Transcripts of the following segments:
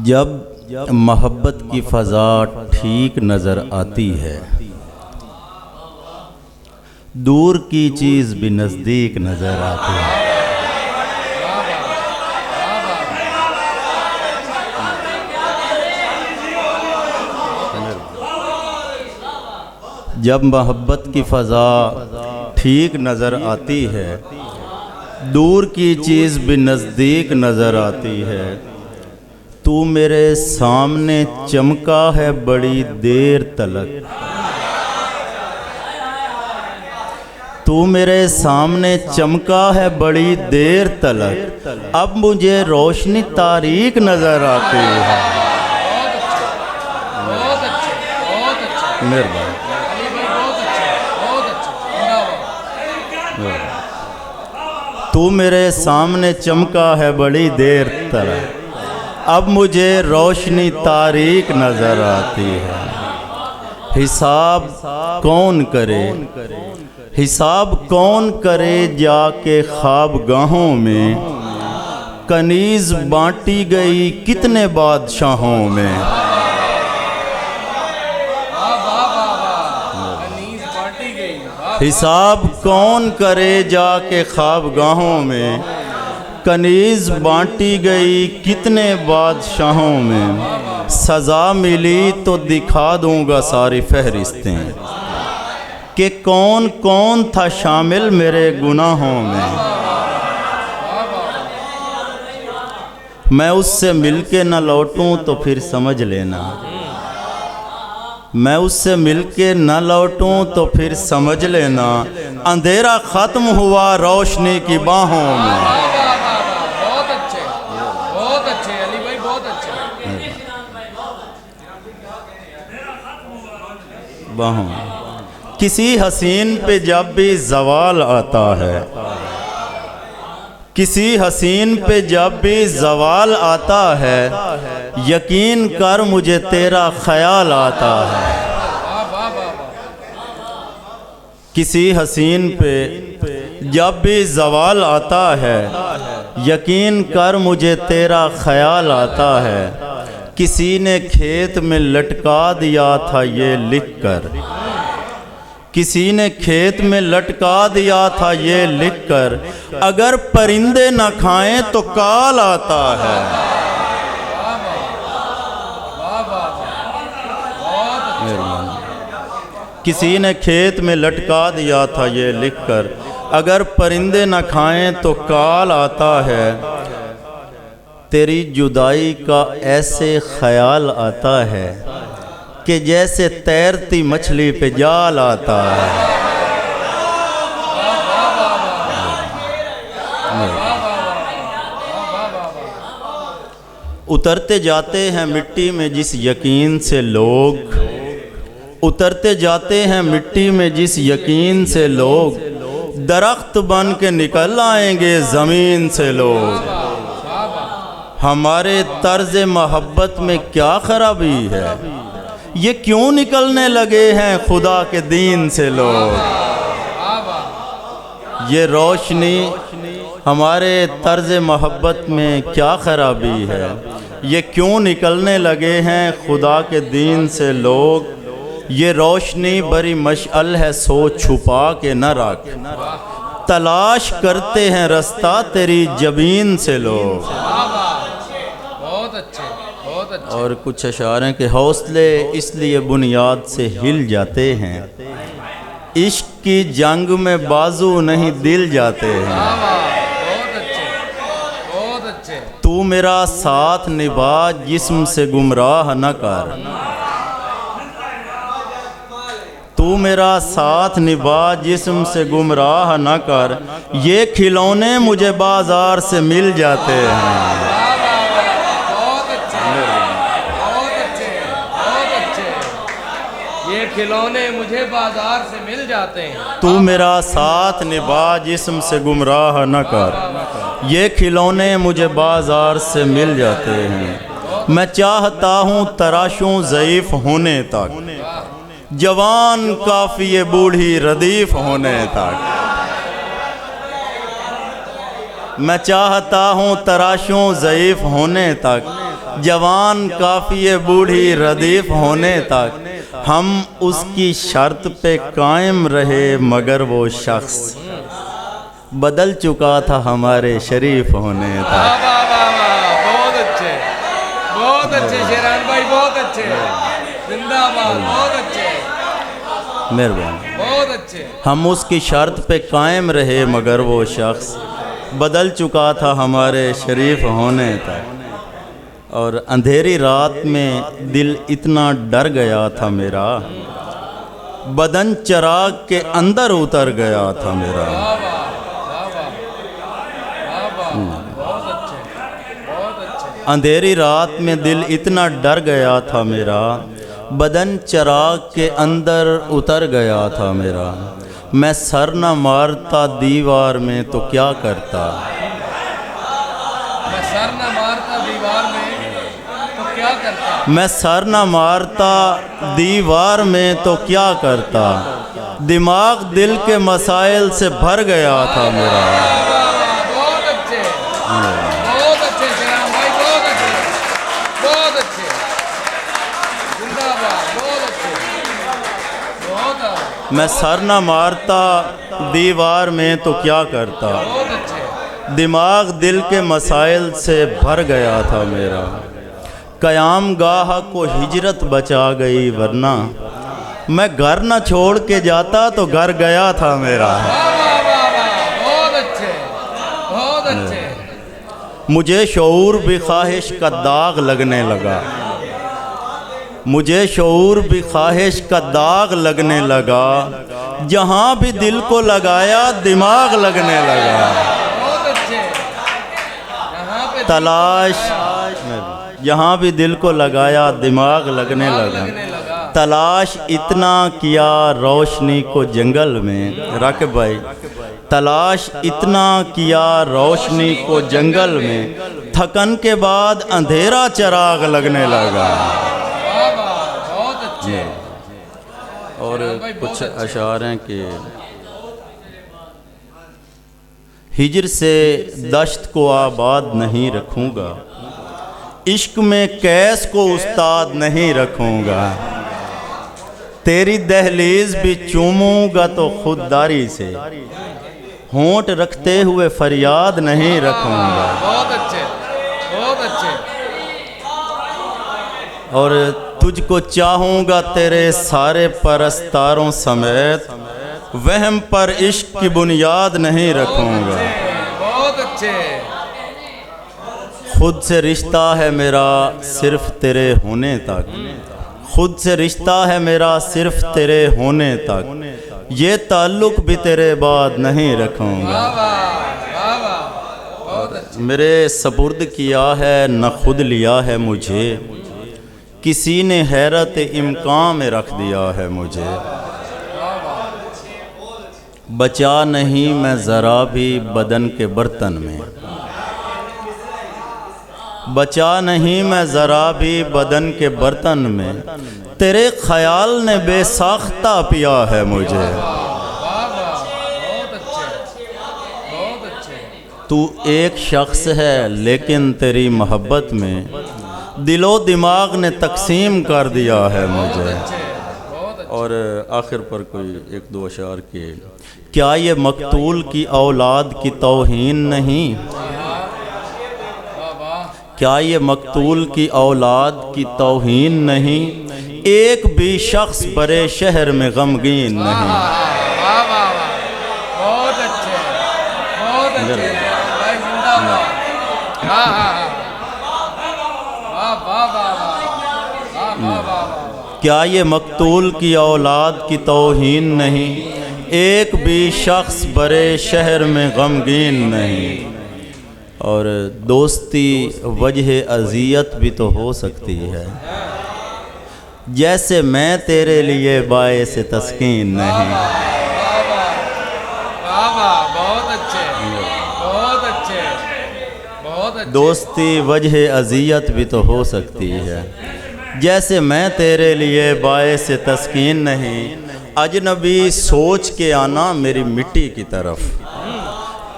جب محبت کی فضا ٹھیک نظر آتی ہے، دور کی چیز بھی نزدیک نظر آتی ہے۔ جب محبت کی فضا ٹھیک نظر آتی ہے، دور کی چیز بھی نزدیک نظر آتی ہے۔ تو میرے سامنے چمکا ہے بڑی دیر تلک، تو میرے سامنے چمکا ہے بڑی دیر تلک، اب مجھے روشنی تاریک نظر آتی ہے۔ مہربانی۔ تو میرے سامنے چمکا ہے بڑی دیر تلک، اب مجھے روشنی تاریک نظر آتی ہے۔ حساب کون کرے، حساب کون کرے جا کے خواب گاہوں میں، کنیز بانٹی گئی کتنے بادشاہوں میں۔ حساب کون کرے جا کے خواب گاہوں میں، کنیز بانٹی گئی کتنے بادشاہوں میں۔ سزا ملی تو دکھا دوں گا ساری فہرستیں کہ کون کون تھا شامل میرے گناہوں میں۔ میں اس سے مل کے نہ لوٹوں تو پھر سمجھ لینا، میں اس سے مل کے نہ لوٹوں تو پھر سمجھ لینا، اندھیرا ختم ہوا روشنی کی باہوں میں۔ بہت اچھے علی بھائی، بہت اچھے باہوں۔ کسی حسین پہ جب بھی زوال آتا ہے، کسی حسین پہ جب بھی زوال آتا ہے، یقین کر مجھے تیرا خیال آتا ہے۔ کسی حسین پہ جب بھی زوال آتا ہے، یقین کر مجھے تیرا خیال آتا ہے۔ کسی نے کھیت میں لٹکا دیا تھا یہ لکھ کر، کسی نے کھیت میں لٹکا دیا تھا یہ لکھ کر، اگر پرندے نہ کھائیں تو کال آتا ہے۔ کسی نے کھیت میں لٹکا دیا تھا یہ لکھ کر، اگر پرندے نہ کھائیں تو کال آتا ہے۔ تیری جدائی کا ایسے خیال آتا ہے کہ جیسے تیرتی مچھلی پہ جال آتا ہے۔ اترتے جاتے ہیں مٹی میں جس یقین سے لوگ، اترتے جاتے ہیں مٹی میں جس یقین سے لوگ، درخت بن کے نکل آئیں گے زمین سے لوگ۔ ہمارے طرز محبت میں کیا خرابی ہے، یہ کیوں نکلنے لگے ہیں خدا کے دین سے لوگ۔ یہ روشنی ہمارے طرز محبت میں کیا خرابی ہے، یہ کیوں نکلنے لگے ہیں خدا کے دین سے لوگ۔ یہ روشنی بڑی مشعل ہے سو چھپا کے نہ رکھ، تلاش کرتے ہیں رستہ تیری جبین سے لوگ۔ اور کچھ اشعار ہیں کہ حوصلے اس لیے بنیاد سے ہل جاتے ہیں، عشق کی جنگ میں بازو نہیں دل جاتے ہیں۔ تو میرا ساتھ نبھا جسم سے گمراہ نہ کر، تو میرا ساتھ نبھا جسم سے گمراہ نہ کر، یہ کھلونے مجھے بازار سے مل جاتے ہیں۔ یہ کھلونے مجھے بازار سے مل جاتے ہیں۔ تو میرا ساتھ نبھا جسم سے گمراہ نہ کر، یہ کھلونے مجھے بازار سے مل جاتے ہیں۔ میں چاہتا ہوں تراشوں ضعیف ہونے تک، جوان کافی بوڑھی ردیف ہونے تک۔ میں چاہتا ہوں تراشوں ضعیف ہونے تک، جوان کافی بوڑھی ردیف ہونے تک ہم اس کی شرط پہ قائم رہے، مگر وہ شخص بدل چکا تھا ہمارے شریف ہونے تک۔ واہ واہ واہ واہ، بہت اچھے شیران بھائی، بہت اچھے، زندہ باد، بہت اچھے، مہربانی۔ بہت اچھے۔ ہم اس کی شرط پہ قائم رہے، مگر وہ شخص بدل چکا تھا ہمارے شریف ہونے تک۔ اور اندھیری رات میں دل اتنا ڈر گیا تھا میرا، بدن چراغ کے اندر اتر گیا تھا میرا۔ واہ واہ واہ واہ واہ واہ، بہت اچھے، بہت اچھے۔ اندھیری رات میں دل اتنا ڈر گیا تھا میرا، بدن چراغ کے اندر اتر گیا تھا میرا۔ میں سر نہ مارتا دیوار میں تو کیا کرتا، میں سر نہ مارتا دیوار میں تو کیا کرتا، میں سر نہ مارتا دیوار میں تو کیا کرتا، دماغ دل کے مسائل سے بھر گیا تھا میرا۔ بہت اچھے، بہت اچھے شیران بھائی، بہت اچھے، بہت اچھے، زندہ باد، بہت اچھے، بہت میں سر نہ مارتا دیوار میں تو کیا کرتا، بہت اچھے۔ دماغ دل کے مسائل سے بھر گیا تھا میرا۔ قیام گاہ کو ہجرت بچا گئی، ورنہ میں گھر نہ چھوڑ کے جاتا تو گھر گیا تھا میرا۔ واہ واہ واہ واہ، بہت اچھے، بہت اچھے۔ مجھے شعور بھی خواہش کا داغ لگنے لگا، مجھے شعور بھی خواہش کا داغ لگنے لگا، جہاں بھی دل کو لگایا دماغ لگنے لگا۔ بہت اچھے، یہاں پہ تلاش، یہاں بھی دل کو لگایا دماغ لگنے لگا۔ لگنے لگا۔ تلاش اتنا کیا روشنی کو جنگل میں، راکب بھائی، تلاش اتنا کیا روشنی کو جنگل میں، تھکن کے بعد اندھیرا چراغ لگنے لگا۔ واہ واہ، بہت اچھے۔ اور کچھ اشعار ہیں کہ ہجر سے دشت کو آباد نہیں رکھوں گا، عشق میں کیس کو استاد نہیں رکھوں گا، تیری دہلیز بھی چوموں گا تو خودداری سے، ہونٹ رکھتے ہوئے فریاد نہیں رکھوں گا۔ بہت اچھے، بہت اچھے۔ اور تجھ کو چاہوں گا تیرے سارے پرستاروں سمیت، وہم پر عشق کی بنیاد نہیں رکھوں گا۔ بہت اچھے۔ خود سے رشتہ ہے میرا صرف تیرے ہونے تک، خود سے رشتہ ہے میرا صرف تیرے ہونے تک، یہ تعلق بھی تیرے بعد نہیں رکھوں گا۔ واہ واہ واہ واہ، بہت اچھے۔ میرے سپرد کیا ہے نہ خود لیا ہے مجھے، کسی نے حیرت امکان میں رکھ دیا ہے مجھے، بچا نہیں میں ذرا بھی بدن کے برتن میں، بچا نہیں میں ذرا بھی بدن کے برتن میں، تیرے خیال نے بے ساختہ پیا ہے مجھے۔ واہ واہ، بہت اچھے، بہت اچھے۔ تو ایک شخص ہے لیکن تیری محبت میں دل و دماغ نے تقسیم کر دیا ہے مجھے۔ اور آخر پر کوئی ایک دو اشعار کے، کیا یہ مقتول کی اولاد کی توہین نہیں، کیا یہ مقتول کی اولاد کی توہین نہیں، ایک بھی شخص برے شہر میں غمگین نہیں۔ واہ واہ واہ، بہت اچھے، بہت اچھے بھائی، زندہ باد۔ ہاں ہاں ہاں، واہ واہ واہ واہ، واہ واہ واہ۔ کیا یہ مقتول کی اولاد کی توہین نہیں، ایک بھی شخص برے شہر میں غمگین نہیں۔ اور دوستی وجہ اذیت بھی تو ہو سکتی ہے، جیسے میں تیرے لیے باعث تسکین نہیں۔ واہ واہ، بہت اچھے، بہت اچھے، بہت اچھے۔ دوستی وجہ اذیت بھی تو ہو سکتی ہے، جیسے میں تیرے لیے باعث تسکین نہیں۔ اجنبی سوچ کے آنا میری مٹی کی طرف،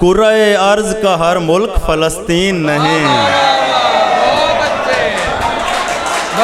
کرۂ ارض کا ہر ملک فلسطین نہیں۔ بہت اچھے،